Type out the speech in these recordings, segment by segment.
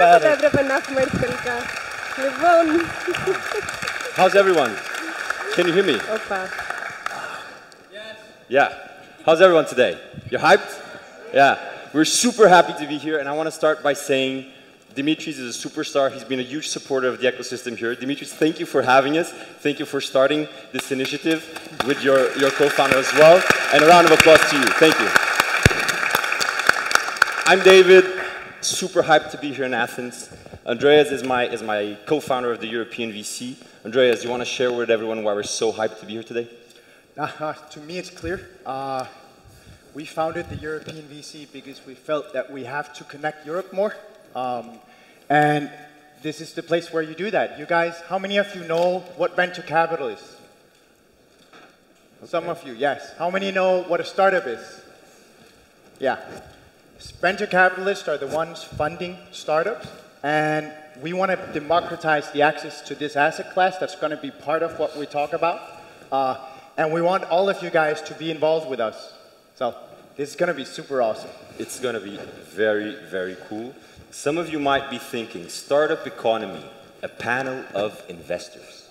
δεν θα έπρεπε να έχουμε έρθει τελικά. Λοιπόν. How's everyone? Can you hear me? Opa. Yes. Yeah. How's everyone today? You hyped? Yeah. We're super happy to be here, and I want to start by saying Dimitris is a superstar. He's been a huge supporter of the ecosystem here. Dimitris, thank you for having us. Thank you for starting this initiative with your co-founder as well. And a round of applause to you. Thank you. I'm David, super hyped to be here in Athens. Andreas is my co-founder of the European VC. Andreas, you want to share with everyone why we're so hyped to be here today? To me, it's clear. We founded the European VC because we felt that we have to connect Europe more. And this is the place where you do that. You guys, how many of you know what venture capital is? Okay. Some of you, yes. How many know what a startup is? Yeah. Venture capitalists are the ones funding startups, and we want to democratize the access to this asset class. That's going to be part of what we talk about. And we want all of you guys to be involved with us. So this is going to be super awesome. It's going to be very, very cool. Some of you might be thinking, startup economy, a panel of investors.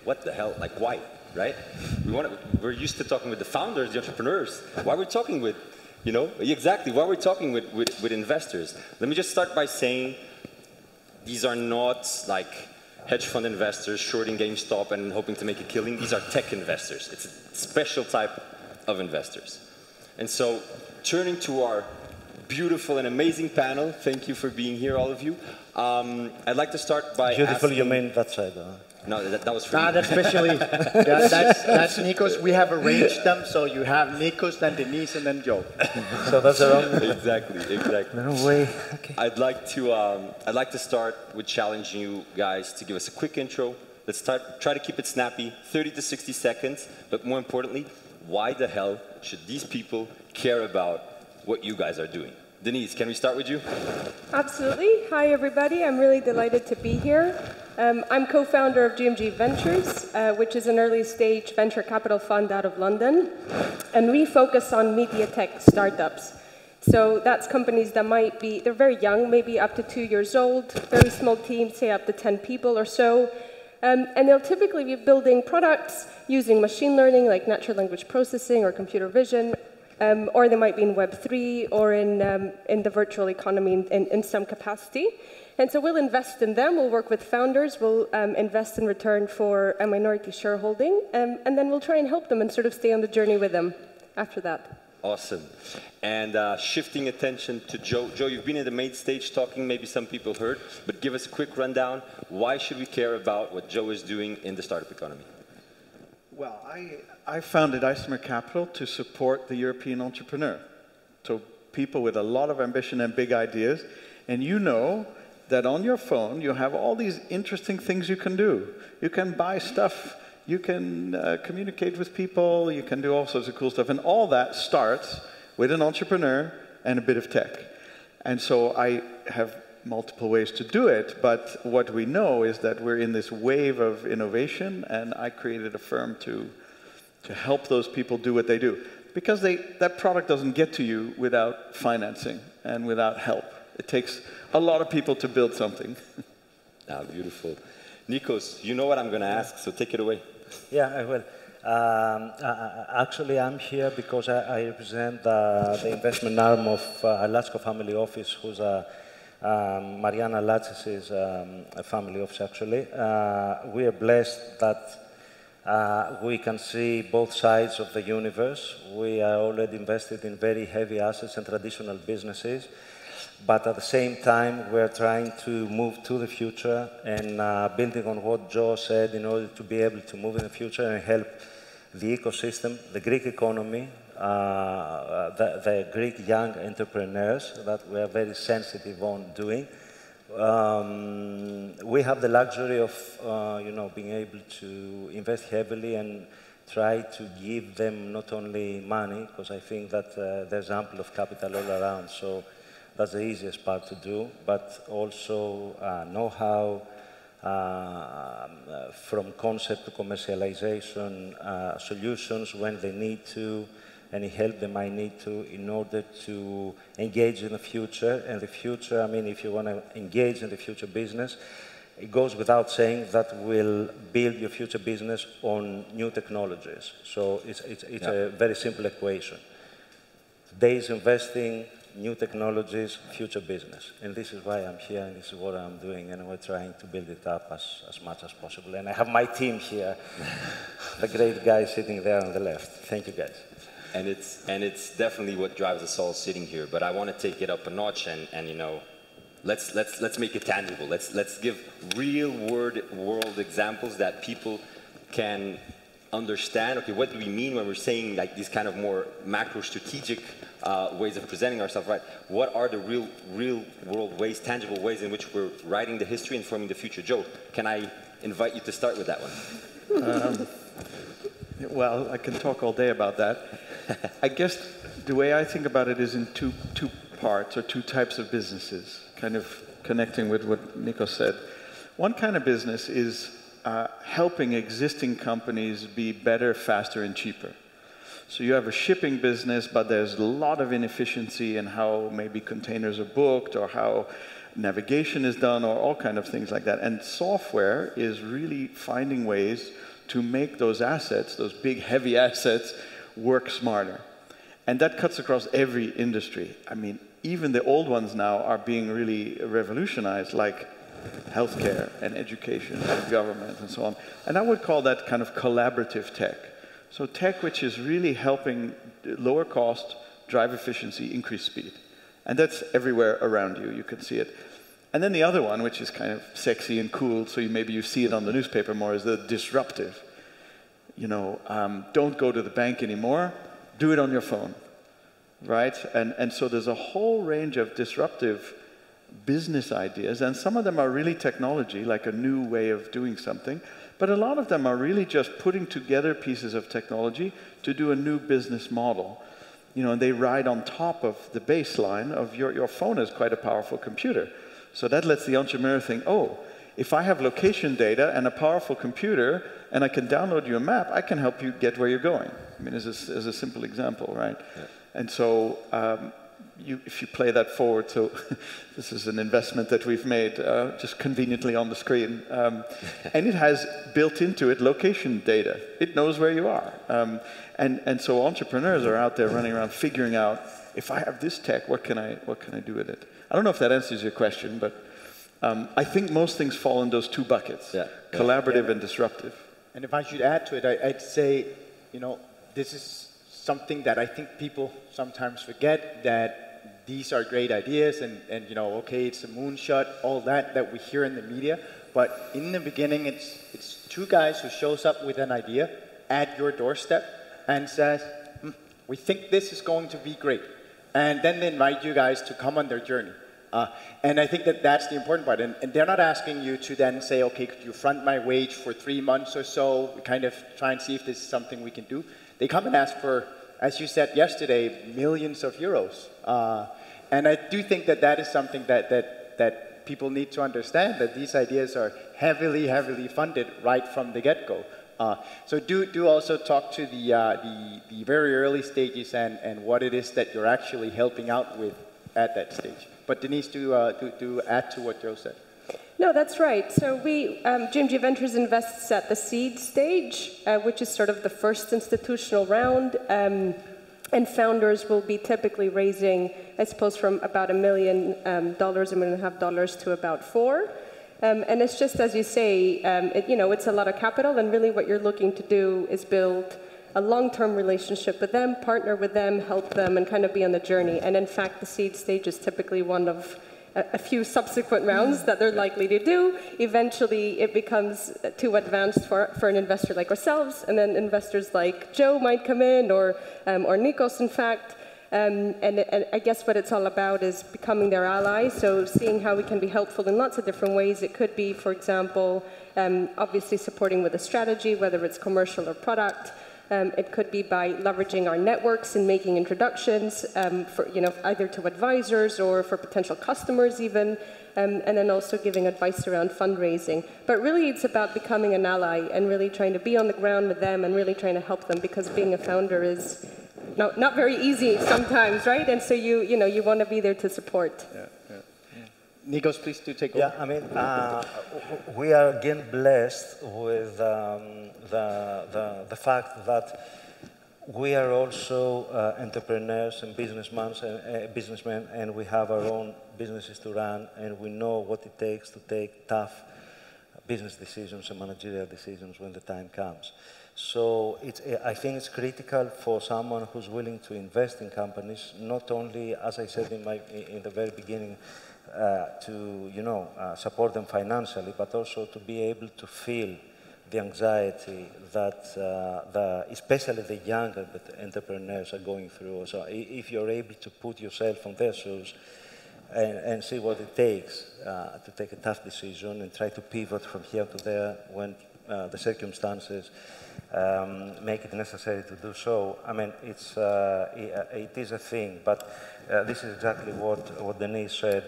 What the hell? Like, why? Right? We're used to talking with the founders, the entrepreneurs. Why are we talking with, you know, exactly, why are we talking with investors? Let me just start by saying these are not like hedge fund investors shorting GameStop and hoping to make a killing. These are tech investors. It's a special type of investors. And so, turning to our beautiful and amazing panel, thank you for being here, all of you. I'd like to start by Beautiful, asking... you mean that side, huh? No, that was for you. That's especially, that's Nikos. We have arranged them, so you have Nikos, then Denise, and then Joe. So that's around? Exactly. No way, okay. I'd like to start with challenging you guys to give us a quick intro. Let's try to keep it snappy, 30 to 60 seconds, but more importantly, why the hell should these people care about what you guys are doing? Denise, can we start with you? Absolutely. Hi, everybody. I'm really delighted to be here. I'm co-founder of GMG Ventures, which is an early-stage venture capital fund out of London. And we focus on media tech startups. So that's companies that might be, they're very young, maybe up to 2 years old, very small teams, say up to 10 people or so. And they'll typically be building products using machine learning, like natural language processing or computer vision, or they might be in Web3 or in the virtual economy in some capacity. And so we'll invest in them, we'll work with founders, we'll invest in return for a minority shareholding, and then we'll try and help them and sort of stay on the journey with them after that. Awesome. And shifting attention to Joe. Joe, you've been in the main stage talking, maybe some people heard, but give us a quick rundown. Why should we care about what Joe is doing in the startup economy? Well, I founded Isomer Capital to support the European entrepreneur. So people with a lot of ambition and big ideas. And you know that on your phone, you have all these interesting things you can do. You can buy stuff, you can communicate with people, you can do all sorts of cool stuff. And all that starts with an entrepreneur and a bit of tech. And so I have multiple ways to do it, but what we know is that we're in this wave of innovation, and I created a firm to help those people do what they do. Because that product doesn't get to you without financing and without help. It takes a lot of people to build something. Beautiful. Nikos, you know what I'm going to ask, so take it away. Yeah, I will. Actually, I'm here because I represent the investment arm of Alatsko Family Office, who's Mariana Latsis' family office, actually. We are blessed that we can see both sides of the universe. We are already invested in very heavy assets and traditional businesses. But at the same time, we're trying to move to the future and building on what Joe said in order to be able to move in the future and help the ecosystem, the Greek economy, the Greek young entrepreneurs that we are very sensitive on doing. We have the luxury of being able to invest heavily and try to give them not only money, because I think that there's ample of capital all around. So that's the easiest part to do, but also know-how from concept to commercialization, solutions when they need to, any help they might need to in order to engage in the future. And the future, I mean, if you want to engage in the future business, it goes without saying that will build your future business on new technologies. So it's a very simple equation. Today's investing, new technologies, future business. And this is why I'm here, and this is what I'm doing, and we're trying to build it up as much as possible. And I have my team here, the great guy sitting there on the left. Thank you, guys. And it's definitely what drives us all sitting here. But I want to take it up a notch, and you know, let's make it tangible. Let's give real world examples that people can understand. Okay, what do we mean when we're saying like these kind of more macro strategic ways of presenting ourselves, right? What are the real world ways, tangible ways in which we're writing the history and forming the future? Joe, can I invite you to start with that one? Well, I can talk all day about that. I guess the way I think about it is in two parts or two types of businesses, kind of connecting with what Nikos said. One kind of business is helping existing companies be better, faster, and cheaper. So you have a shipping business, but there's a lot of inefficiency in how maybe containers are booked or how navigation is done or all kind of things like that. And software is really finding ways to make those assets, those big, heavy assets, work smarter. And that cuts across every industry. I mean, even the old ones now are being really revolutionized, like healthcare and education and government and so on. And I would call that kind of collaborative tech. So tech which is really helping lower cost, drive efficiency, increase speed. And that's everywhere around you. You can see it. And then the other one, which is kind of sexy and cool, so maybe you see it on the newspaper more, is the disruptive. You know, don't go to the bank anymore, do it on your phone, right? And so there's a whole range of disruptive business ideas, and some of them are really technology, like a new way of doing something, but a lot of them are really just putting together pieces of technology to do a new business model. You know, and they ride on top of the baseline of your phone is quite a powerful computer. So that lets the entrepreneur think, oh, if I have location data and a powerful computer and I can download you a map, I can help you get where you're going. I mean, as a simple example, right? Yeah. And so if you play that forward, so this is an investment that we've made just conveniently on the screen, and it has built into it location data. It knows where you are. And so entrepreneurs are out there running around figuring out, if I have this tech, what can I do with it? I don't know if that answers your question, but I think most things fall in those two buckets, collaborative and disruptive. And if I should add to it, I'd say, you know, this is something that I think people sometimes forget, that these are great ideas and you know, okay, it's a moonshot, all that we hear in the media, but in the beginning it's two guys who shows up with an idea at your doorstep and says, we think this is going to be great. And then they invite you guys to come on their journey. And I think that that's the important part. And they're not asking you to then say, okay, could you front my wage for 3 months or so, kind of try and see if this is something we can do. They come and ask for, as you said yesterday, millions of euros. And I do think that that is something that people need to understand, that these ideas are heavily funded right from the get-go. So do also talk to the very early stages and what it is that you're actually helping out with at that stage. But Denise, do add to what Joe said. No, that's right. So we, GMG Ventures invests at the seed stage, which is sort of the first institutional round. And founders will be typically raising, I suppose, from about $1 million, $1.5 million to about $4 million. And it's just as you say, you know, it's a lot of capital, and really what you're looking to do is build a long-term relationship with them, partner with them, help them, and kind of be on the journey. And in fact, the seed stage is typically one of a few subsequent rounds that they're likely to do. Eventually, it becomes too advanced for an investor like ourselves, and then investors like Joe might come in, or Nikos, in fact. And I guess what it's all about is becoming their ally, so seeing how we can be helpful in lots of different ways. It could be, for example, obviously supporting with a strategy, whether it's commercial or product. It could be by leveraging our networks and making introductions, for, you know, either to advisors or for potential customers even, and then also giving advice around fundraising. But really it's about becoming an ally and really trying to be on the ground with them and really trying to help them, because being a founder is, not very easy sometimes, right? And so you want to be there to support. Nikos, please do take over. Yeah, I mean, we are again blessed with the fact that we are also entrepreneurs and businessmen, and we have our own businesses to run, and we know what it takes to take tough business decisions and managerial decisions when the time comes. So I think it's critical for someone who's willing to invest in companies, not only, as I said in the very beginning, to support them financially, but also to be able to feel the anxiety that especially the younger entrepreneurs are going through. So if you're able to put yourself on their shoes and see what it takes to take a tough decision and try to pivot from here to there when the circumstances make it necessary to do so, I mean, it is a thing. But this is exactly what Denise said.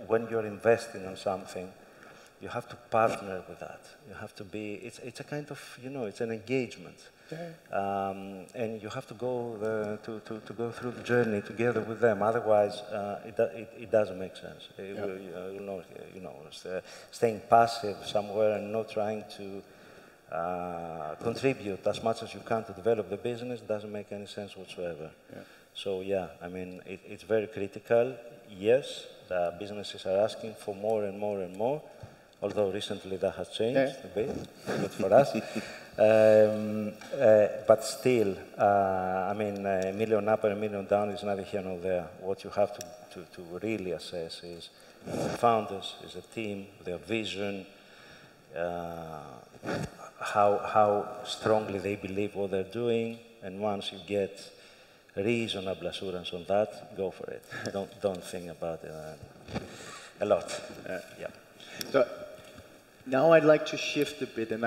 When you're investing in something, you have to partner with that. You have to be, it's a kind of, it's an engagement. And you have to go to go through the journey together with them. Otherwise, it doesn't make sense. Staying passive somewhere and not trying to contribute as much as you can to develop the business doesn't make any sense whatsoever. So yeah, I mean, it's very critical. Yes, the businesses are asking for more and more and more, although recently that has changed a bit, good for us. But still, I mean, a million up and a million down is neither here nor there. What you have to really assess is the founders, is the team, their vision, how strongly they believe what they're doing, and once you get reasonable assurance on that, go for it. Don't think about it a lot. So now I'd like to shift a bit, and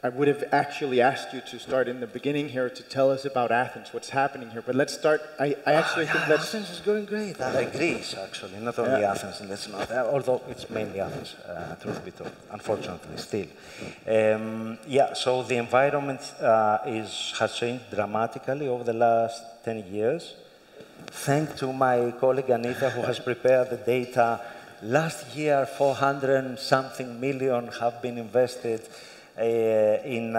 I would have actually asked you to start in the beginning here to tell us about Athens, what's happening here. But let's start. I actually think Athens is going great. Greece, actually, not only Athens. And that's not, although it's mainly Athens, truth be told, unfortunately, still. So the environment has changed dramatically over the last 10 years. Thanks to my colleague Anita, who has prepared the data. Last year, 400-something million have been invested in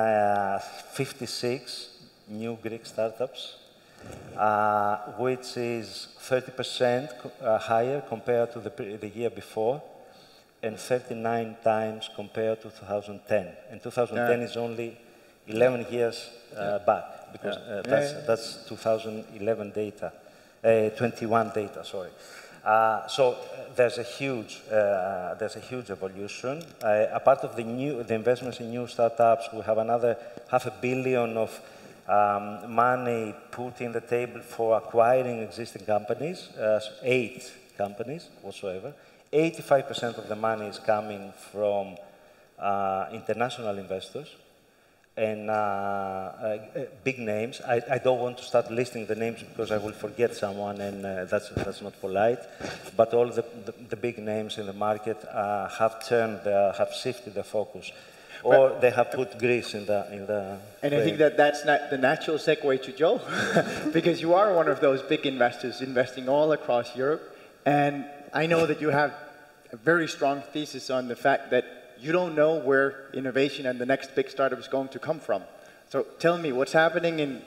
56 new Greek startups, which is 30% higher compared to the year before, and 39 times compared to 2010. And 2010 is only 11 years back, because that's 2011 data, 21 data, sorry. So there's a huge evolution. Apart of the investments in new startups, we have another $500 million of money put in the table for acquiring existing companies, 8 companies whatsoever. 85% of the money is coming from international investors and big names. I don't want to start listing the names because I will forget someone, and that's not polite. But all the big names in the market have shifted their focus, or they have put Greece in the. And I think that's not the natural segue to Joe, because you are one of those big investors investing all across Europe, and I know that you have a very strong thesis on the fact that you don't know where innovation and the next big startup is going to come from. So tell me, what's happening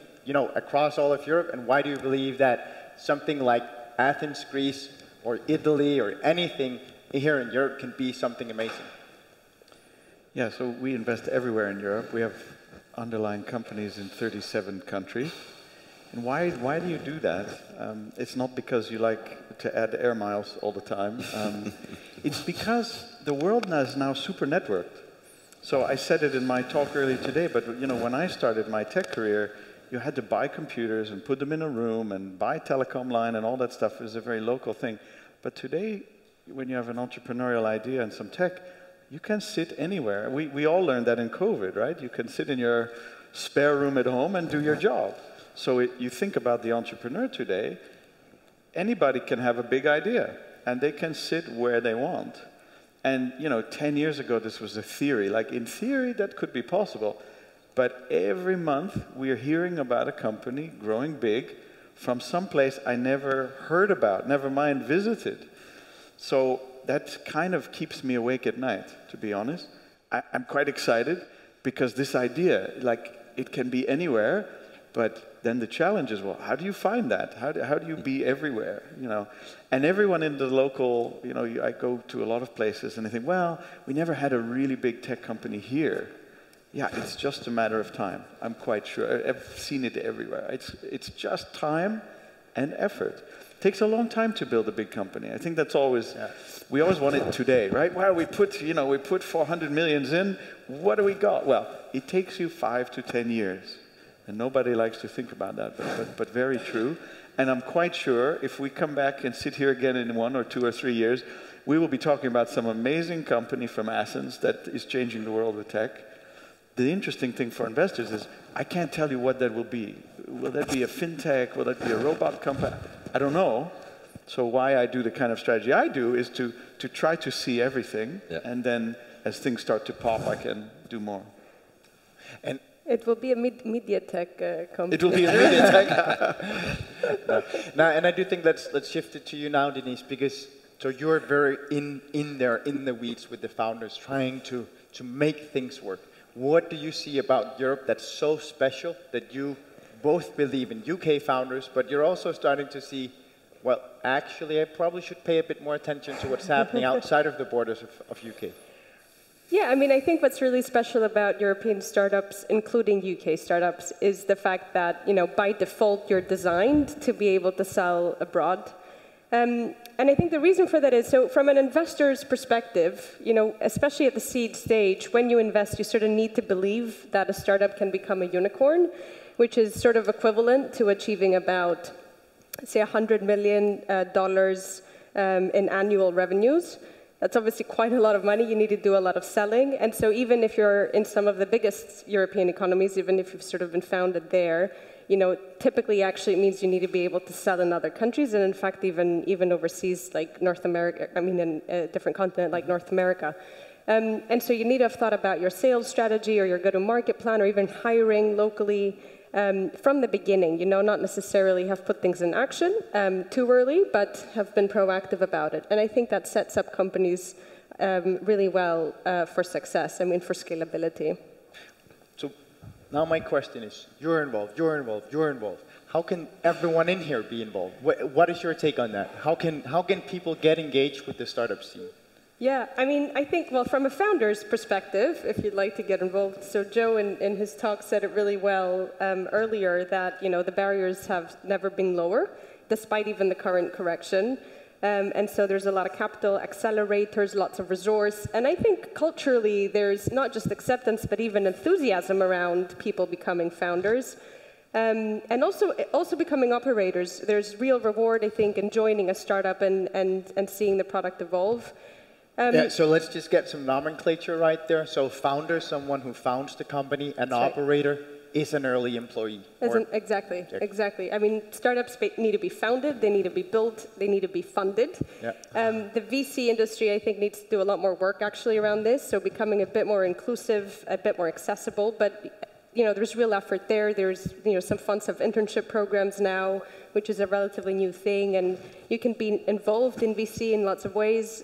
across all of Europe, and why do you believe that something like Athens, Greece, or Italy, or anything here in Europe can be something amazing? Yeah, so we invest everywhere in Europe. We have underlying companies in 37 countries. And why do you do that? It's not because you like to add air miles all the time. It's because the world is now super networked. So I said it in my talk earlier today, but when I started my tech career, you had to buy computers and put them in a room and buy telecom line, and all that stuff is a very local thing. But today, when you have an entrepreneurial idea and some tech, you can sit anywhere. We all learned that in COVID, right? You can sit in your spare room at home and do your job. So you think about the entrepreneur today, anybody can have a big idea, and they can sit where they want. And 10 years ago, this was a theory. Like, in theory, that could be possible. But every month, we're hearing about a company growing big from some place I never heard about, never mind visited. So that kind of keeps me awake at night, to be honest. I'm quite excited because this idea, like, it can be anywhere, but then the challenge is, well, how do you find that? How do you be everywhere, you know? And everyone in the local, you know, I go to a lot of places and I think, well, we never had a really big tech company here. Yeah, it's just a matter of time. I'm quite sure. I've seen it everywhere. It's just time and effort. It takes a long time to build a big company. I think that's always, we always want it today, right? Well, we put 400 million in. What do we got? Well, it takes you 5 to 10 years. And nobody likes to think about that, but very true. And I'm quite sure if we come back and sit here again in 1 or 2 or 3 years, we will be talking about some amazing company from Athens that is changing the world with tech. The interesting thing for investors is, I can't tell you what that will be. Will that be a fintech? Will that be a robot company? I don't know. So why I do the kind of strategy I do is to try to see everything, and then as things start to pop, I can do more. And it will be a media tech company. It will be a media tech. Now, and I do think let's shift it to you now, Denise, because so you're very in there, in the weeds with the founders, trying to make things work. What do you see about Europe that's so special that you both believe in UK founders, but you're also starting to see, well, actually, I probably should pay a bit more attention to what's happening outside of the borders of UK? Yeah, I mean, I think what's really special about European startups, including UK startups, is the fact that, you know, by default, you're designed to be able to sell abroad. And I think the reason for that is, so from an investor's perspective, you know, especially at the seed stage, when you invest, you sort of need to believe that a startup can become a unicorn, which is sort of equivalent to achieving about, say, $100 million in annual revenues. That's obviously quite a lot of money. You need to do a lot of selling. And so even if you're in some of the biggest European economies, even if you've sort of been founded there, you know, typically actually it means you need to be able to sell in other countries, and in fact even overseas, like North America, I mean in a different continent like North America. And so you need to have thought about your sales strategy or your go-to-market plan, or even hiring locally from the beginning, you know, not necessarily have put things in action too early, but have been proactive about it. And I think that sets up companies really well for success, I mean, for scalability. So now my question is, you're involved. How can everyone in here be involved? What is your take on that? How can people get engaged with the startup scene? Yeah, I mean, I think, well, from a founder's perspective, if you'd like to get involved, so Joe in his talk said it really well earlier that, you know, the barriers have never been lower, despite even the current correction. And so there's a lot of capital accelerators, lots of resource. And I think culturally there's not just acceptance, but even enthusiasm around people becoming founders. And also becoming operators. There's real reward, I think, in joining a startup and seeing the product evolve. Yeah, so let's just get some nomenclature right there. So founder, someone who founds the company, an operator is an early employee. Exactly. I mean, startups need to be founded, they need to be built, they need to be funded. Yeah. The VC industry, I think, needs to do a lot more work actually around this, so becoming a bit more inclusive, a bit more accessible, but you know, there's real effort there. There's, you know, some funds have internship programs now, which is a relatively new thing, and you can be involved in VC in lots of ways,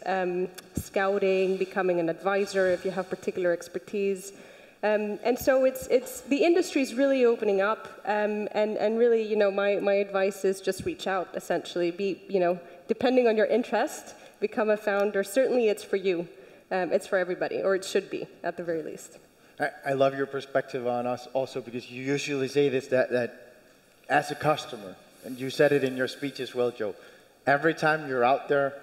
scouting, becoming an advisor if you have particular expertise. And so the industry's really opening up, and really, you know, my advice is just reach out, essentially. Be, you know, depending on your interest, become a founder. Certainly it's for you. It's for everybody, or it should be, at the very least. I love your perspective on us also, because you usually say this, that as a customer, and you said it in your speech as well, Joe, every time you're out there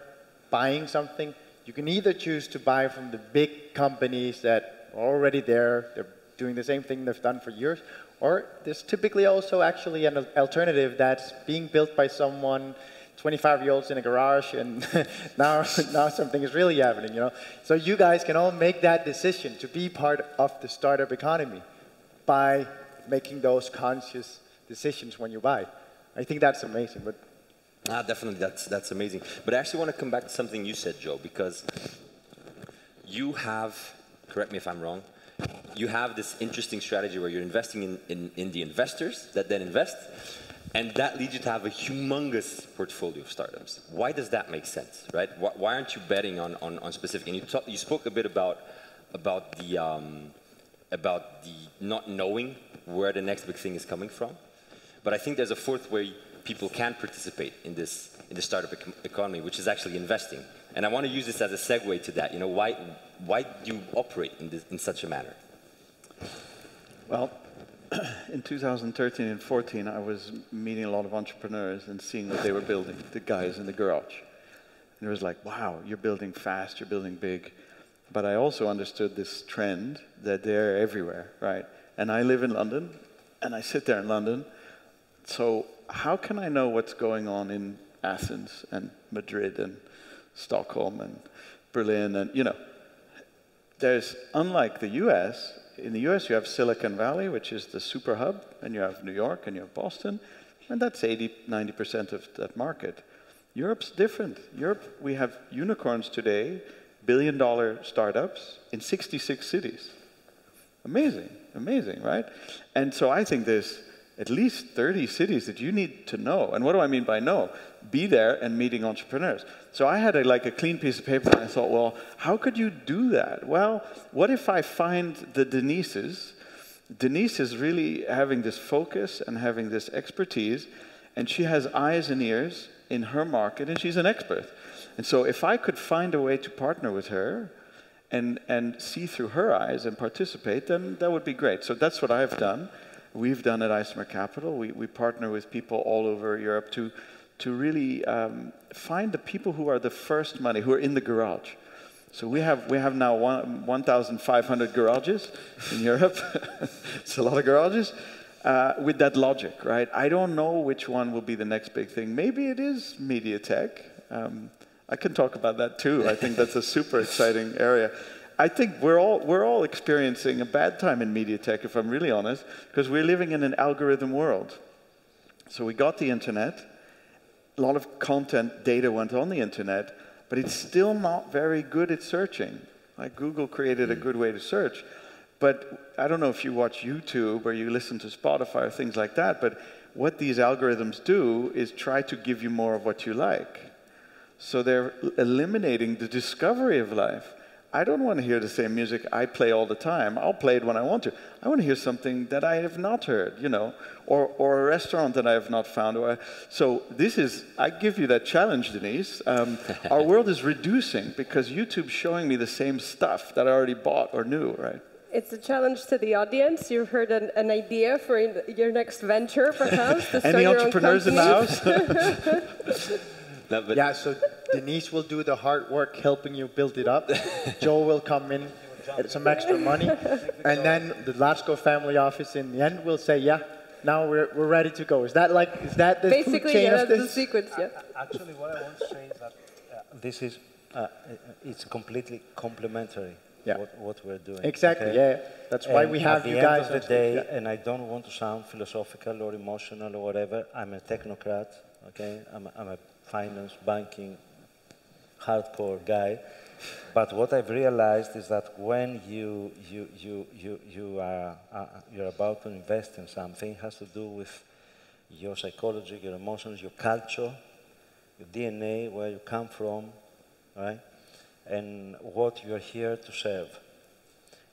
buying something, you can either choose to buy from the big companies that are already there, they're doing the same thing they've done for years, or there's typically also actually an alternative that's being built by someone 25-year-olds in a garage, and now something is really happening, you know. So you guys can all make that decision to be part of the startup economy by making those conscious decisions when you buy. I think that's amazing. But definitely, that's amazing. But I actually want to come back to something you said, Joe, because you have, correct me if I'm wrong, you have this interesting strategy where you're investing in the investors that then invest, and that leads you to have a humongous portfolio of startups. Why does that make sense, right? Why aren't you betting on specific? And you spoke a bit about the not knowing where the next big thing is coming from. But I think there's a fourth way people can participate in the startup economy, which is actually investing. And I want to use this as a segue to that. You know, why do you operate in such a manner? Well, in 2013 and 14, I was meeting a lot of entrepreneurs and seeing what they were building, the guys in the garage. And it was like, wow, you're building fast, you're building big. But I also understood this trend that they're everywhere, right? And I live in London, and I sit there in London. So how can I know what's going on in Athens and Madrid and Stockholm and Berlin? And, you know, there's, unlike the US, in the US you have Silicon Valley, which is the super hub, and you have New York and you have Boston, and that's 80–90% of that market. Europe's different. Europe, we have unicorns today, billion-dollar startups in 66 cities. Amazing, amazing, right? And so I think there's at least 30 cities that you need to know. And what do I mean by know? Be there and meeting entrepreneurs. So I had a clean piece of paper, and I thought, well, how could you do that? Well, what if I find the Denises? Denise is really having this focus and having this expertise, and she has eyes and ears in her market, and she's an expert. And so if I could find a way to partner with her and see through her eyes and participate, then that would be great. So that's what I've done. We've done at Isomer Capital. We partner with people all over Europe to really find the people who are the first money, who are in the garage. So we have now 1,500 garages in Europe. It's a lot of garages. With that logic, right? I don't know which one will be the next big thing. Maybe it is media tech. I can talk about that too. I think that's a super exciting area. I think we're all experiencing a bad time in media tech, if I'm really honest, because we're living in an algorithm world. So we got the internet, a lot of content, data went on the internet, but it's still not very good at searching. Like Google created a good way to search, but I don't know if you watch YouTube or you listen to Spotify or things like that, but what these algorithms do is try to give you more of what you like. So they're eliminating the discovery of life. I don't want to hear the same music I play all the time. I'll play it when I want to. I want to hear something that I have not heard, you know, or a restaurant that I have not found. So this is, I give you that challenge, Denise. Our world is reducing because YouTube's showing me the same stuff that I already bought or knew, right? It's a challenge to the audience. You've heard an idea for your next venture, perhaps, to start Any your entrepreneurs own in the house? No, but Yeah, so Denise will do the hard work helping you build it up. Joe will come in, get some extra money, and then the Latsko family office in the end will say, yeah, now we're ready to go. Is that the Basically, chain yeah, of that's this? the sequence, yeah. Actually, what I want to say is that this is, it's completely complementary, Yeah. what we're doing. Exactly, okay? yeah. That's why we have you guys At the on end of the day, stage, yeah. and I don't want to sound philosophical or emotional or whatever, I'm a technocrat, okay? I'm a finance, banking, hardcore guy. But what I've realized is that when you're about to invest in something, it has to do with your psychology, your emotions, your culture, your DNA, where you come from, right? And what you're here to serve.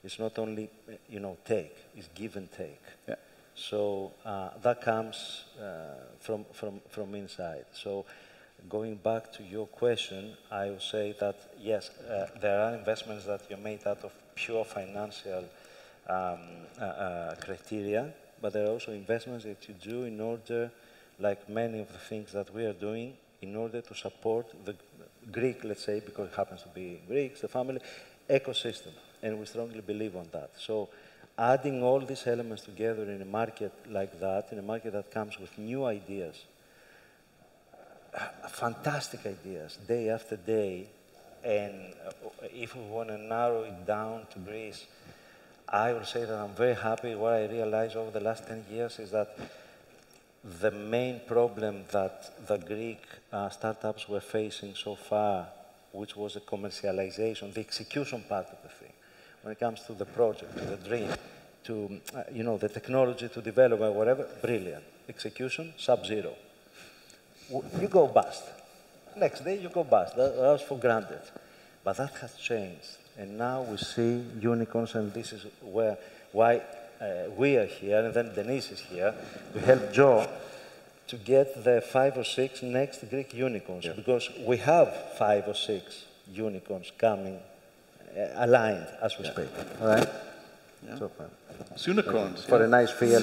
It's not only, you know, take, it's give and take. Yeah. So that comes from inside. So going back to your question, I would say that, yes, there are investments that you made out of pure financial criteria, but there are also investments that you do in order, like many of the things that we are doing, in order to support the Greek, let's say, because it happens to be Greeks, the family, ecosystem. And we strongly believe on that. So adding all these elements together in a market like that, in a market that comes with new ideas, fantastic ideas, day after day, and if we want to narrow it down to Greece, I will say that I'm very happy. What I realized over the last 10 years is that the main problem that the Greek startups were facing so far, which was the commercialization, the execution part of the thing, when it comes to the project, to the dream, to the technology to develop or whatever, brilliant. Execution, sub-zero. You go bust. Next day you go bust. That was for granted. But that has changed. And now we see unicorns, and this is why we are here, and then Denise is here, to help Joe to get the 5 or 6 next Greek unicorns, because we have 5 or 6 unicorns coming, aligned as we speak. All right? Yeah. So, Unicorns. For a nice fee.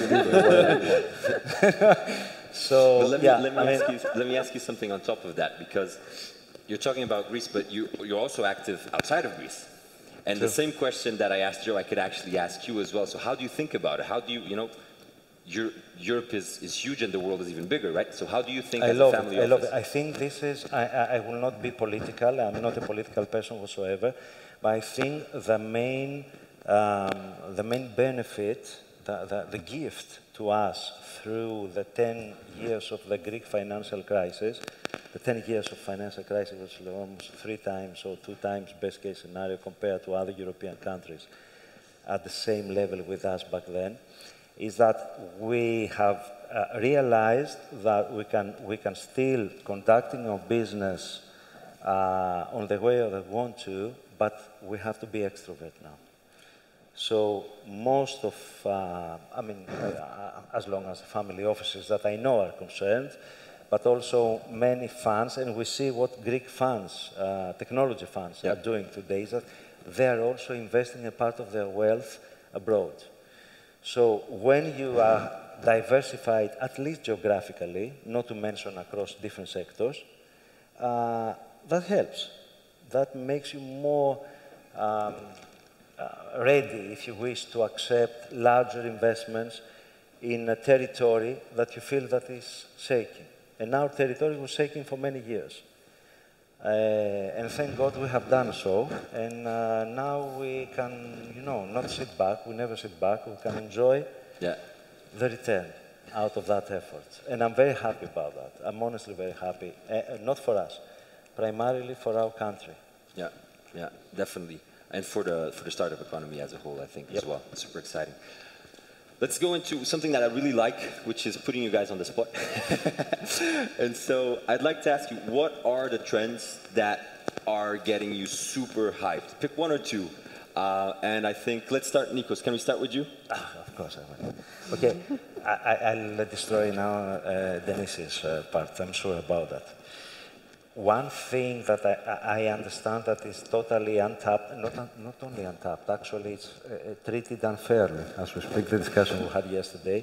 So, let me ask you something on top of that, because you're talking about Greece, but you're also active outside of Greece. And the same question that I asked Joe, I could actually ask you as well. So how do you think about it? How do you, Europe is huge and the world is even bigger, right? So how do you think as a family office? I love it. I think this is, I will not be political. I'm not a political person whatsoever. But I think the main benefit, the gift to us through the 10 years of the Greek financial crisis, the 10 years of financial crisis was almost 3 times or 2 times best case scenario compared to other European countries at the same level with us back then, is that we have realized that we can still conducting our business on the way that we want to, but we have to be extrovert now. So most of, as long as the family offices that I know are concerned, but also many funds, and we see what Greek funds, technology funds are doing today, is that they are also investing a part of their wealth abroad. So when you are diversified, at least geographically, not to mention across different sectors, that helps. That makes you more ready, if you wish, to accept larger investments in a territory that you feel that is shaking. And our territory was shaking for many years. And thank God we have done so. And now we can, not sit back. We never sit back. We can enjoy the return out of that effort. And I'm very happy about that. I'm honestly very happy. Not for us, primarily for our country. Yeah, definitely. And for the startup economy as a whole, I think, as well. It's super exciting. Let's go into something that I really like, which is putting you guys on the spot. And so I'd like to ask you, what are the trends that are getting you super hyped? Pick 1 or 2. And I think, let's start, Nikos. Can we start with you? Of course I will. Okay, I'll destroy now Denise's part. I'm sure about that. One thing that I understand that is totally untapped, not only untapped, actually it's treated unfairly, as we speak, the discussion we had yesterday,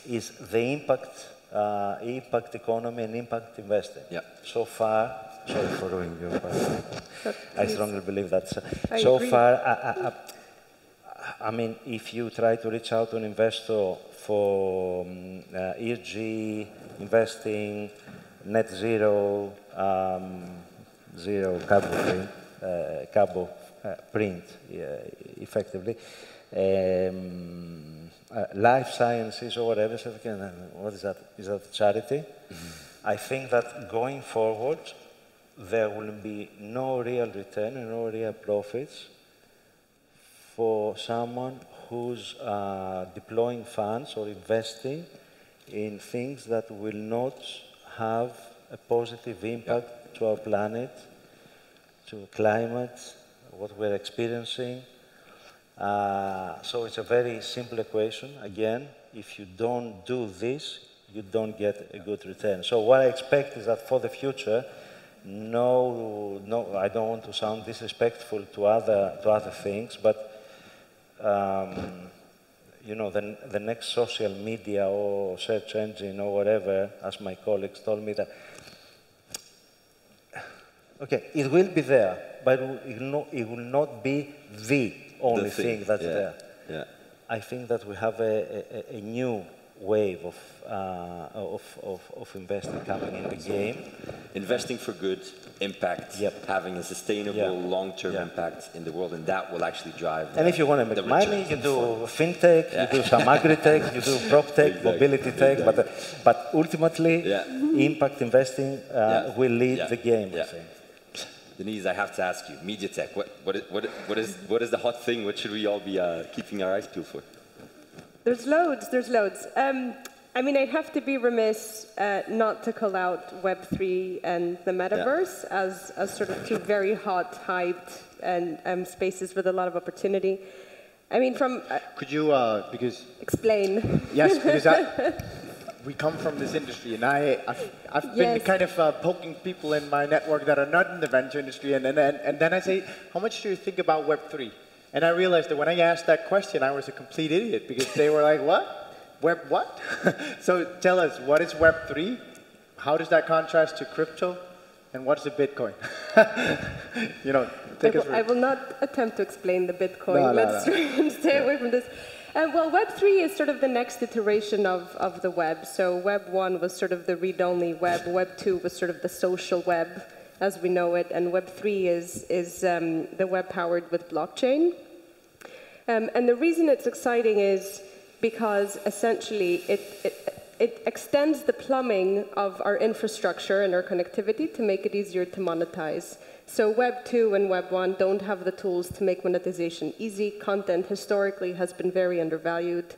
is the impact economy and impact investing. So far, sorry for ruining your part. I strongly believe that. So far, I mean, if you try to reach out to an investor for ESG investing, net zero, zero carbon print, effectively, life sciences or whatever. What is that? Is that charity? I think that going forward, there will be no real return and no real profits for someone who's deploying funds or investing in things that will not have a positive impact to our planet, to climate, what we're experiencing. So it's a very simple equation. Again, if you don't do this, you don't get a good return. So what I expect is that for the future, no, I don't want to sound disrespectful to other things, but the next social media or search engine or whatever, as my colleagues told me, that okay, it will be there, but it will not be the only thing that's there. I think that we have a new wave of investing coming in the game. Investing for good, impact, having a sustainable long-term impact in the world, and that will actually drive and if you want to make money, you do fintech, you do some agri-tech, you do prop tech, mobility tech, but ultimately, impact investing will lead the game, I think. Denise, I have to ask you, media tech, what is the hot thing? What should we all be keeping our eyes peeled for? There's loads, there's loads. I mean, I'd have to be remiss not to call out Web3 and the metaverse as sort of two very hot, hyped and spaces with a lot of opportunity. I mean, from... Could you, because... Explain. Yes, because we come from this industry, and I've been kind of poking people in my network that are not in the venture industry, and then I say, how much do you think about Web3? And I realized that when I asked that question, I was a complete idiot, because they were like, what? Web what? So tell us, what is Web3? How does that contrast to crypto? And what's the Bitcoin? You know, take us through. I will not attempt to explain the Bitcoin. Let's stay away from this. Well, Web3 is sort of the next iteration of the web. So Web 1 was sort of the read-only web. Web 2 was sort of the social web as we know it. And Web 3 is the web powered with blockchain. And the reason it's exciting is because essentially it extends the plumbing of our infrastructure and our connectivity to make it easier to monetize. So Web 2 and Web 1 don't have the tools to make monetization easy. Content historically has been very undervalued.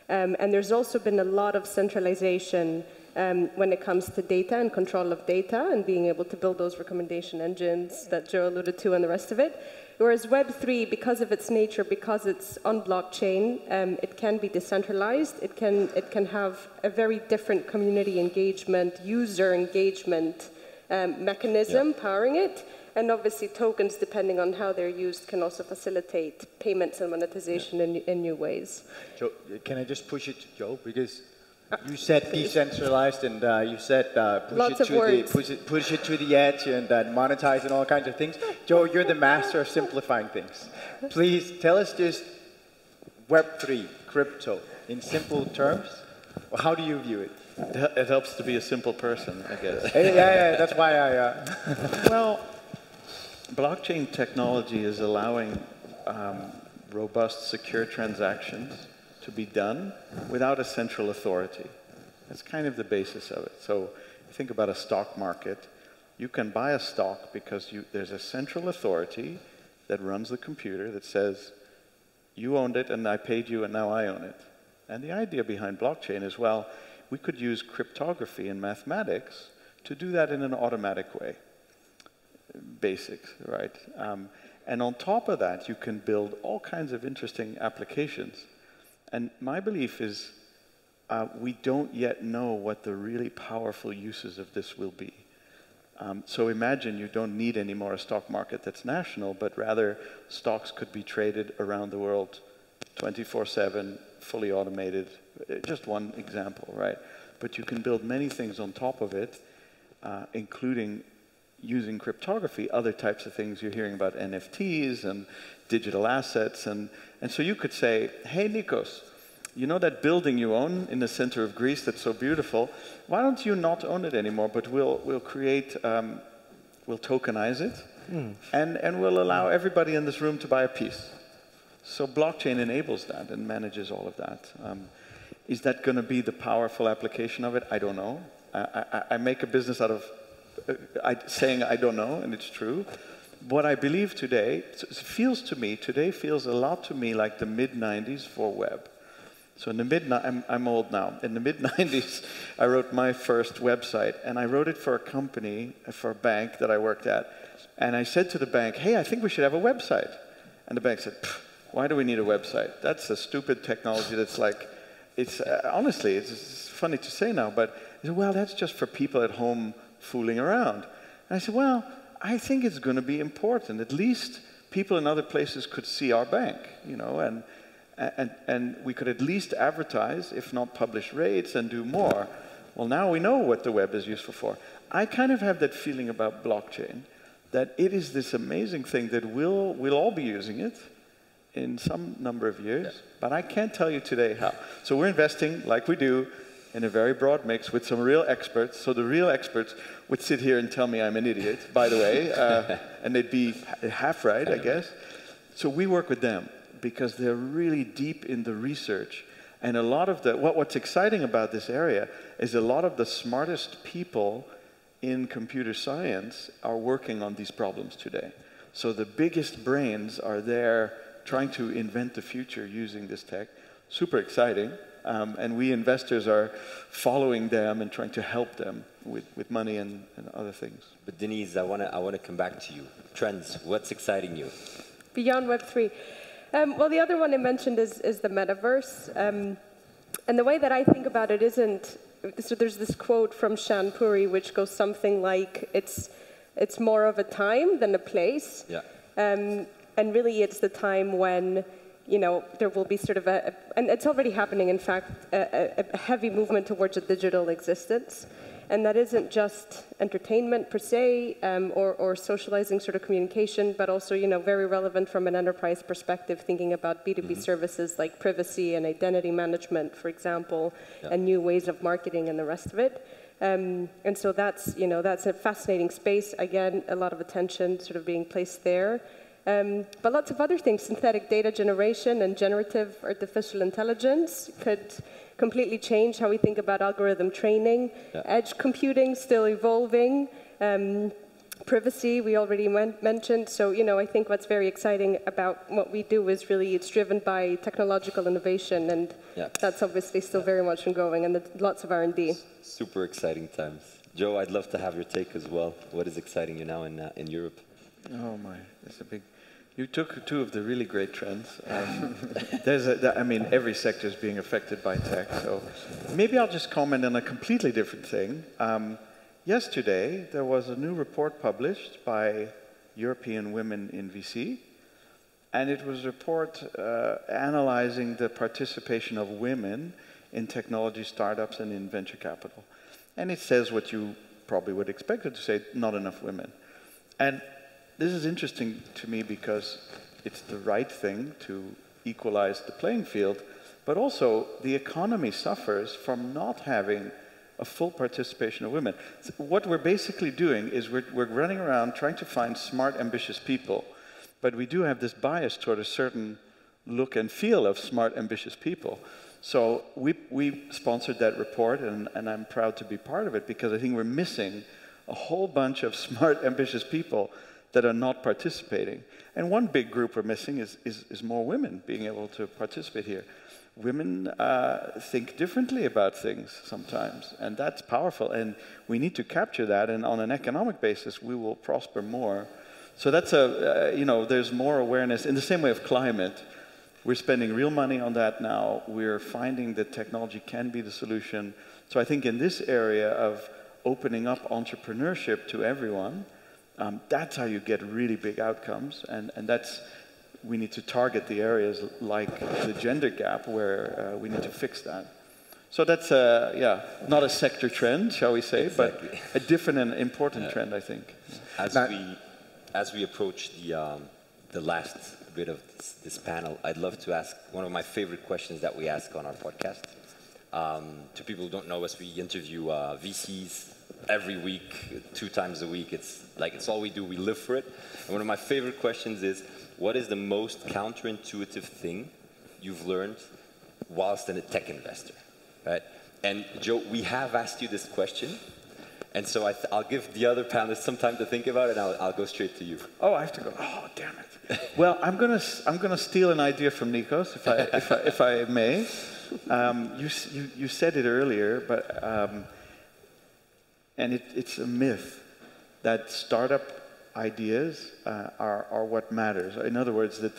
And there's also been a lot of centralization when it comes to data and control of data and being able to build those recommendation engines that Joe alluded to and the rest of it. Whereas Web 3, because of its nature, because it's on blockchain, it can be decentralized. It can have a very different community engagement, user engagement mechanism powering it. And obviously tokens, depending on how they're used, can also facilitate payments and monetization in new ways. Joe, can I just push it to Joe? Because you said decentralized, and you said push it to the edge and monetize and all kinds of things. Joe, you're the master of simplifying things. Please tell us just Web3, crypto, in simple terms. How do you view it? It helps to be a simple person, I guess. Yeah, that's why I... Well, blockchain technology is allowing robust, secure transactions to be done without a central authority. That's kind of the basis of it. So think about a stock market. You can buy a stock because there's a central authority that runs the computer that says, you owned it and I paid you and now I own it. And the idea behind blockchain is, well, we could use cryptography and mathematics to do that in an automatic way. Basics, right? And on top of that, you can build all kinds of interesting applications. And my belief is we don't yet know what the really powerful uses of this will be. So imagine you don't need anymore a stock market that's national, but rather stocks could be traded around the world 24/7, fully automated. Just one example, right? But you can build many things on top of it, including using cryptography, other types of things. You're hearing about NFTs and digital assets. And so you could say, hey, Nikos, you know that building you own in the center of Greece that's so beautiful? Why don't you not own it anymore, but we'll create, we'll tokenize it, and we'll allow everybody in this room to buy a piece. So blockchain enables that and manages all of that. Is that going to be the powerful application of it? I don't know. I make a business out of saying I don't know, and it's true. What I believe today, today feels a lot to me like the mid-90s for web. So in the I'm old now. In the mid-90s, I wrote my first website, and I wrote it for a company, for a bank that I worked at. And I said to the bank, hey, I think we should have a website. And the bank said, why do we need a website? That's a stupid technology that's like, it's honestly, it's funny to say now, but well, that's just for people at home fooling around. And I said, well, I think it's going to be important. At least people in other places could see our bank, you know, and we could at least advertise, if not publish rates and do more. Well, now we know what the web is useful for. I kind of have that feeling about blockchain, that it is this amazing thing that we'll all be using it in some number of years, but I can't tell you today how. So we're investing, like we do, in a very broad mix with some real experts. So the real experts would sit here and tell me I'm an idiot, by the way, and they'd be half right, I guess. So we work with them because they're really deep in the research. And a lot of what's exciting about this area is a lot of the smartest people in computer science are working on these problems today. So the biggest brains are there trying to invent the future using this tech. Super exciting. And we investors are following them and trying to help them with money and other things. But Denise, I wanna come back to you. Trends, what's exciting you? Beyond Web3. Well, the other one I mentioned is the metaverse. And the way that I think about it isn't, so there's this quote from Shan Puri which goes something like, it's more of a time than a place. Yeah. And really it's the time when, you know, there will be sort of and it's already happening, in fact, a heavy movement towards a digital existence. And that isn't just entertainment per se, or socializing sort of communication, but also, you know, very relevant from an enterprise perspective, thinking about B2B services like privacy and identity management, for example, and new ways of marketing and the rest of it. And so that's, you know, that's a fascinating space. Again, a lot of attention sort of being placed there. But lots of other things, synthetic data generation and generative artificial intelligence could completely change how we think about algorithm training. Edge computing, still evolving. Privacy, we already mentioned. So, you know, I think what's very exciting about what we do is really it's driven by technological innovation, and that's obviously still very much ongoing, and lots of R&D. Super exciting times. Joe, I'd love to have your take as well. What is exciting you now in Europe? Oh my, that's a big... You took two of the really great trends. I mean, every sector is being affected by tech, so maybe I'll just comment on a completely different thing. Yesterday, there was a new report published by European women in VC, and it was a report analyzing the participation of women in technology startups and in venture capital. And it says what you probably would expect it to say, not enough women. And this is interesting to me because it's the right thing to equalize the playing field, but also the economy suffers from not having a full participation of women. So what we're basically doing is we're running around trying to find smart, ambitious people, but we do have this bias toward a certain look and feel of smart, ambitious people. So we sponsored that report, and I'm proud to be part of it because I think we're missing a whole bunch of smart, ambitious people that are not participating. And one big group we're missing is more women being able to participate here. Women think differently about things sometimes, and that's powerful, and we need to capture that, and on an economic basis, we will prosper more. So that's you know, there's more awareness. In the same way of climate, we're spending real money on that now. We're finding that technology can be the solution. So I think in this area of opening up entrepreneurship to everyone, that's how you get really big outcomes, and that's, we need to target the areas like the gender gap where we need to fix that. So that's, not a sector trend, shall we say, but a different and important trend, I think. As we approach the last bit of this panel, I'd love to ask one of my favorite questions that we ask on our podcast. To people who don't know us, we interview VCs every week, 2 times a week. It's all we do. We live for it. And one of my favorite questions is, what is the most counterintuitive thing you've learned whilst a tech investor? Right? And Joe, we have asked you this question, and so I'll give the other panelists some time to think about it, and I'll go straight to you. Oh, I have to go. Oh, damn it. Well, I'm gonna steal an idea from Nikos, if I may. You said it earlier, but and it's a myth that startup ideas are what matters. In other words, that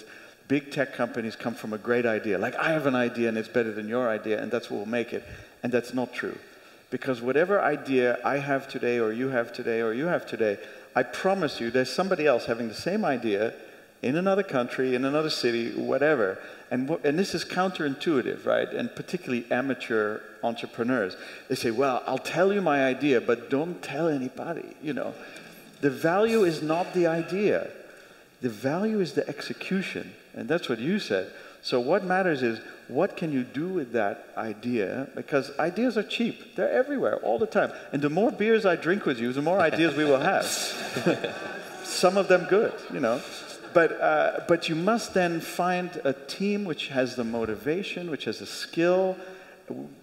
big tech companies come from a great idea. Like, I have an idea and it's better than your idea, and that's what will make it. And that's not true. Because whatever idea I have today, or you have today, or you have today, I promise you there's somebody else having the same idea in another country, in another city, whatever. And this is counterintuitive, right? And particularly amateur entrepreneurs. They say, well, I'll tell you my idea, but don't tell anybody, you know. The value is not the idea. The value is the execution. And that's what you said. So what matters is, what can you do with that idea? Because ideas are cheap. They're everywhere, all the time. And the more beers I drink with you, the more ideas we will have. Some of them good, you know. But you must then find a team which has the motivation, which has the skill,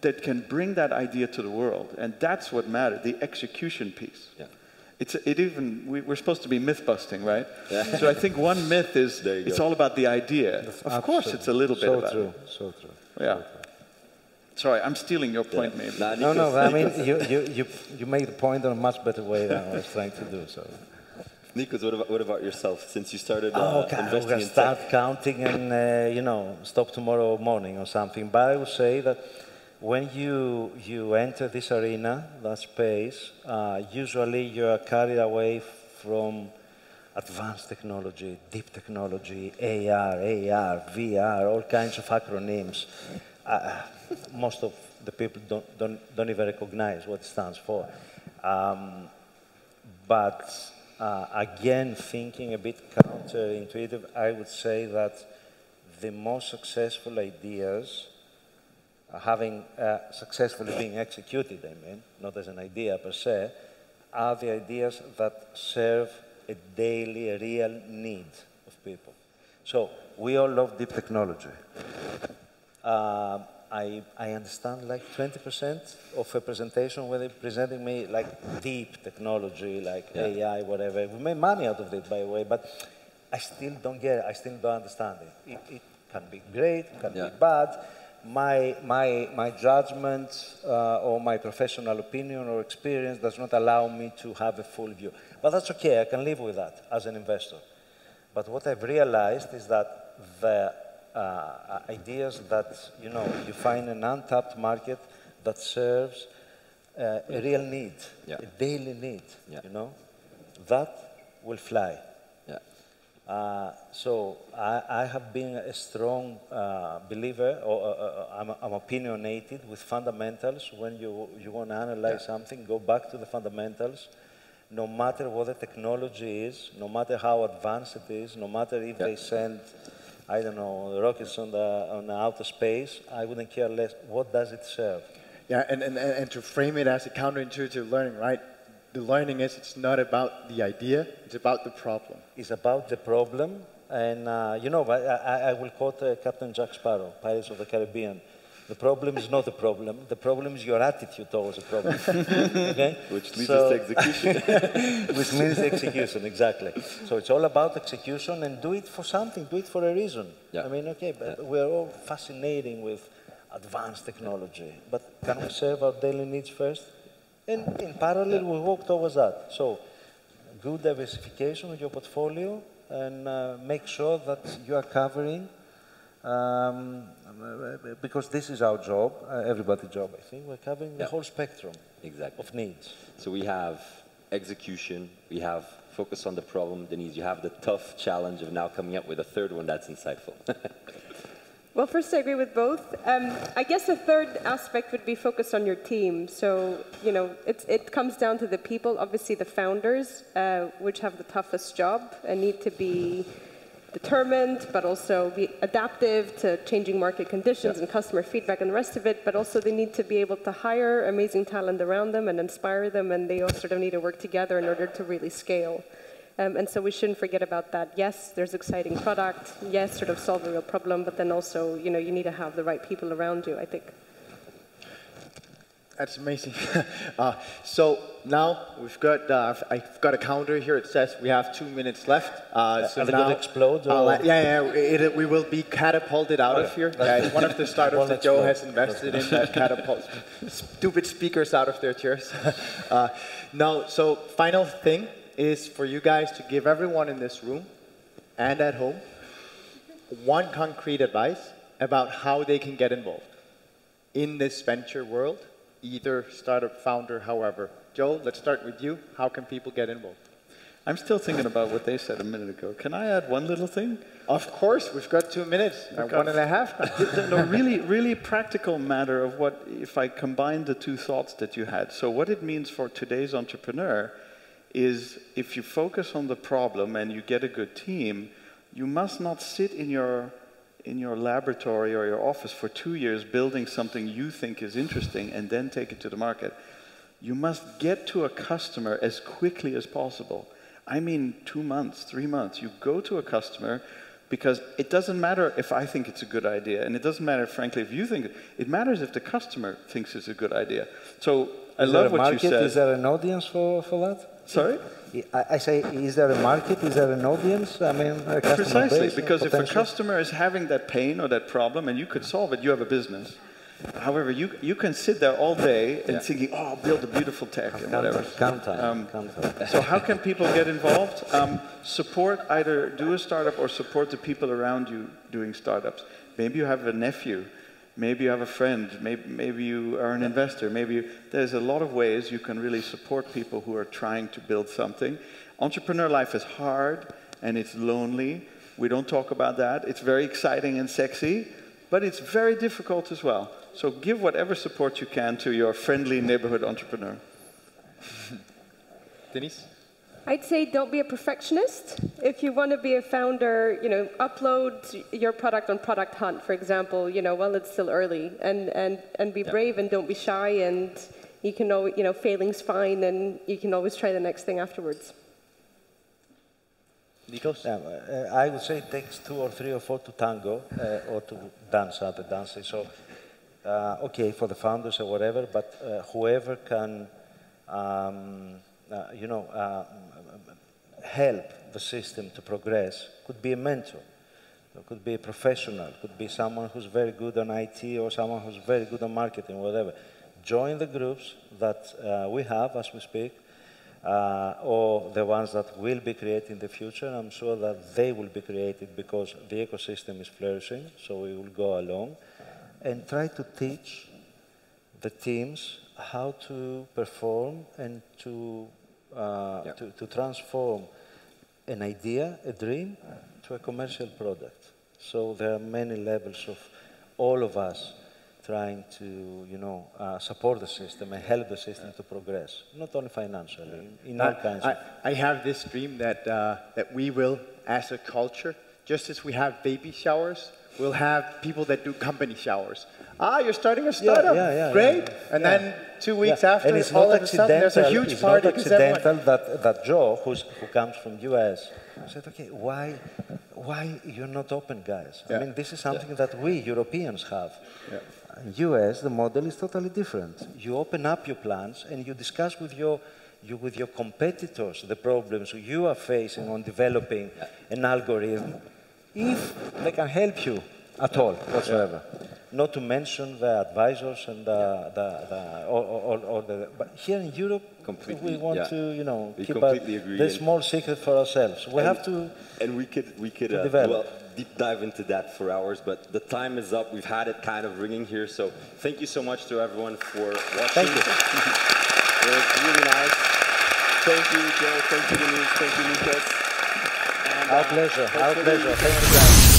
that can bring that idea to the world. And that's what matters, the execution piece. Yeah. We're supposed to be myth-busting, right? Yeah. So I think one myth is it's all about the idea. Of course, it's a little bit about it. So true. Yeah. Sorry, I'm stealing your point, maybe. No, I mean, you made the point in a much better way than I was trying to do. So. Nikos, what about yourself? Since you started I'm investing in start tech? counting and, stop tomorrow morning or something. But I would say that when you enter this arena, that space, usually you are carried away from advanced technology, deep technology, AR, VR, all kinds of acronyms. Most of the people don't even recognize what it stands for. But again, thinking a bit counterintuitive, I would say that the most successful ideas, having successfully being executed, I mean, not as an idea per se, are the ideas that serve a daily, a real need of people. So we all love deep technology. I understand like 20% of a presentation when they're presenting me like deep technology, like AI, whatever. We made money out of it, by the way, but I still don't get it. I still don't understand it. It can be great, it can be bad. My judgment or my professional opinion or experience does not allow me to have a full view. But that's okay, I can live with that as an investor. But what I've realized is that the ideas that, you find an untapped market that serves a real need, a daily need, that will fly. So I have been a strong believer, or I'm opinionated with fundamentals. When you want to analyze something, go back to the fundamentals. No matter what the technology is, no matter how advanced it is, no matter if they send, I don't know, rockets on the outer space, I wouldn't care less. What does it serve? Yeah, and to frame it as a counterintuitive learning, right? The learning is it's not about the idea, it's about the problem. It's about the problem, and I will quote Captain Jack Sparrow, Pirates of the Caribbean. The problem is not the problem is your attitude towards the problem. Okay? Which leads us to execution. Which means execution, exactly. So it's all about execution, and do it for something, do it for a reason. I mean, okay, but we're all fascinating with advanced technology, but can we serve our daily needs first? And in parallel, we work towards that. So good diversification of your portfolio, and make sure that you are covering, because this is our job, everybody's job, I think, we're covering the whole spectrum of needs. So we have execution, we have focus on the problem, Denise, you have the tough challenge of now coming up with a third one that's insightful. Well, first, I agree with both. I guess a third aspect would be focused on your team. So, it comes down to the people, obviously the founders, which have the toughest job and need to be determined, but also be adaptive to changing market conditions and customer feedback and the rest of it. But also they need to be able to hire amazing talent around them and inspire them, and they all sort of need to work together in order to really scale. And so we shouldn't forget about that. Yes, there's exciting product. Yes, sort of solve a real problem, but then also, you need to have the right people around you, I think. That's amazing. So now we've got, I've got a counter here. It says we have 2 minutes left. So now, explode? We will be catapulted out of here. It's one of the startups that Joe has invested in that catapults stupid speakers out of their chairs. No, so final thing is for you guys to give everyone in this room and at home one concrete advice about how they can get involved in this venture world, either startup, founder, however. Joe, let's start with you. How can people get involved? I'm still thinking about what they said a minute ago. Can I add one little thing? Of course, we've got 2 minutes, 1.5. No, really practical matter of what, if I combine the two thoughts that you had. So what it means for today's entrepreneur is if you focus on the problem and you get a good team, you must not sit in your laboratory or your office for 2 years building something you think is interesting and then take it to the market. You must get to a customer as quickly as possible. I mean 2 months, 3 months. You go to a customer, Because it doesn't matter if I think it's a good idea, and it doesn't matter, frankly, if you think it matters if the customer thinks it's a good idea. So I love what you said. Is there an audience for that? Sorry? I say, is there a market? Is there an audience? I mean, a customer Precisely, base, because if a potential? customer is having that pain or that problem and you could solve it, you have a business. However, you can sit there all day and thinking, oh, I'll build a beautiful tech and whatever. So how can people get involved? Support, either do a startup or support the people around you doing startups. Maybe you have a nephew. Maybe you have a friend. Maybe you are an investor. There's a lot of ways you can really support people who are trying to build something. Entrepreneur life is hard and it's lonely. We don't talk about that. It's very exciting and sexy, but it's very difficult as well. So give whatever support you can to your friendly neighborhood entrepreneur. Denise? I'd say don't be a perfectionist. If you want to be a founder, upload your product on Product Hunt, for example, while it's still early, and be brave and don't be shy, and you can always, failing's fine, and you can always try the next thing afterwards. Nikos? I would say it takes 2 or 3 or 4 to tango, or to dance at the dances. So, okay, for the founders or whatever, but whoever can, help the system to progress, could be a mentor, could be a professional, could be someone who's very good on IT or someone who's very good on marketing, whatever. Join the groups that we have as we speak, or the ones that will be created in the future. I'm sure that they will be created because the ecosystem is flourishing, so we will go along and try to teach the teams how to perform and to transform an idea, a dream, to a commercial product. So there are many levels of all of us trying to, support the system and help the system to progress, not only financially, in all kinds of... I have this dream that we will, as a culture, just as we have baby showers, we'll have people that do company showers. You're starting a startup. Great. And then 2 weeks after, and it's all not of a sudden, there's a huge party. It's not accidental that Joe, who comes from US, said, okay, why you're not open, guys? I mean, this is something that we Europeans have. In US, the model is totally different. You open up your plans and you discuss with your competitors the problems you are facing on developing an algorithm, if they can help you at all whatsoever. Not to mention the advisors and but here in Europe, we want to keep the small secret for ourselves. We have to we could develop. Deep dive into that for hours, but the time is up. We've had it kind of ringing here, so thank you so much to everyone for watching. Thank you. It was really nice. Thank you, Joe. Thank you, Denise. Thank you, Nikos. Our pleasure. Our pleasure. Thank you, guys.